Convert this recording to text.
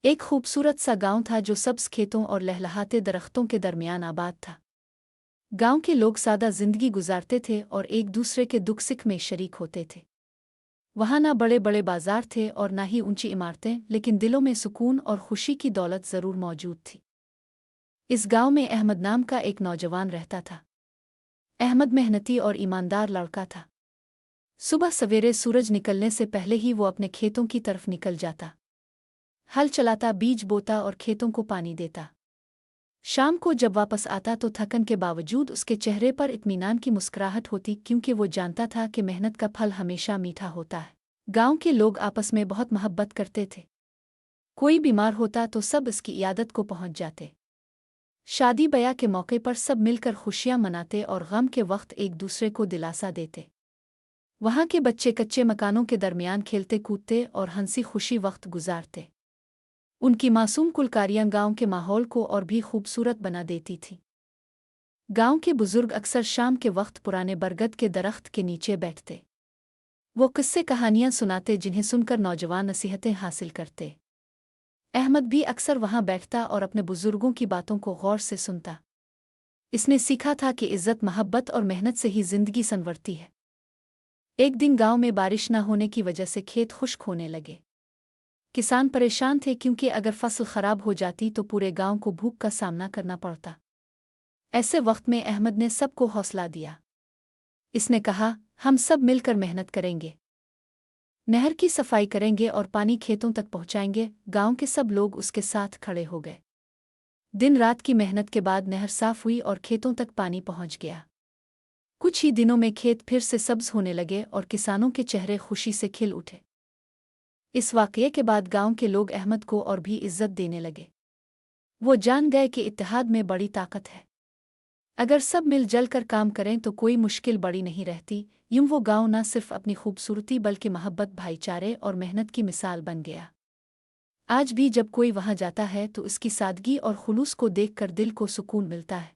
एक खूबसूरत सा गांव था जो सब्ज खेतों और लहलहाते दरख्तों के दरमियान आबाद था। गांव के लोग सादा जिंदगी गुजारते थे और एक दूसरे के दुख सुख में शरीक होते थे। वहां ना बड़े बड़े बाजार थे और ना ही ऊंची इमारतें, लेकिन दिलों में सुकून और खुशी की दौलत जरूर मौजूद थी। इस गांव में अहमद नाम का एक नौजवान रहता था। अहमद मेहनती और ईमानदार लड़का था। सुबह सवेरे सूरज निकलने से पहले ही वो अपने खेतों की तरफ निकल जाता। हल चलाता, बीज बोता और खेतों को पानी देता। शाम को जब वापस आता तो थकन के बावजूद उसके चेहरे पर इत्मीनान की मुस्कुराहट होती, क्योंकि वो जानता था कि मेहनत का फल हमेशा मीठा होता है। गांव के लोग आपस में बहुत मोहब्बत करते थे। कोई बीमार होता तो सब इसकी इयादत को पहुंच जाते। शादी ब्याह के मौके पर सब मिलकर खुशियां मनाते और गम के वक्त एक दूसरे को दिलासा देते। वहां के बच्चे कच्चे मकानों के दरमियान खेलते कूदते और हंसी खुशी वक्त गुजारते। उनकी मासूम कुलकारियां गांव के माहौल को और भी खूबसूरत बना देती थीं। गांव के बुजुर्ग अक्सर शाम के वक्त पुराने बरगद के दरख्त के नीचे बैठते। वो किस्से कहानियां सुनाते जिन्हें सुनकर नौजवान नसीहतें हासिल करते। अहमद भी अक्सर वहां बैठता और अपने बुजुर्गों की बातों को गौर से सुनता। इसने सीखा था कि इज्जत, मोहब्बत और मेहनत से ही जिंदगी संवरती है। एक दिन गांव में बारिश न होने की वजह से खेत खुश्क होने लगे। किसान परेशान थे, क्योंकि अगर फसल खराब हो जाती तो पूरे गांव को भूख का सामना करना पड़ता। ऐसे वक्त में अहमद ने सबको हौसला दिया। इसने कहा, हम सब मिलकर मेहनत करेंगे, नहर की सफाई करेंगे और पानी खेतों तक पहुंचाएंगे। गांव के सब लोग उसके साथ खड़े हो गए। दिन रात की मेहनत के बाद नहर साफ हुई और खेतों तक पानी पहुंच गया। कुछ ही दिनों में खेत फिर से सब्ज होने लगे और किसानों के चेहरे खुशी से खिल उठे। इस वाकये के बाद गांव के लोग अहमद को और भी इज्जत देने लगे। वो जान गए कि इत्तेहाद में बड़ी ताकत है। अगर सब मिल जल कर काम करें तो कोई मुश्किल बड़ी नहीं रहती। यूं वो गांव न सिर्फ अपनी खूबसूरती बल्कि मोहब्बत, भाईचारे और मेहनत की मिसाल बन गया। आज भी जब कोई वहां जाता है तो उसकी सादगी और खुलूस को देखकर दिल को सुकून मिलता है।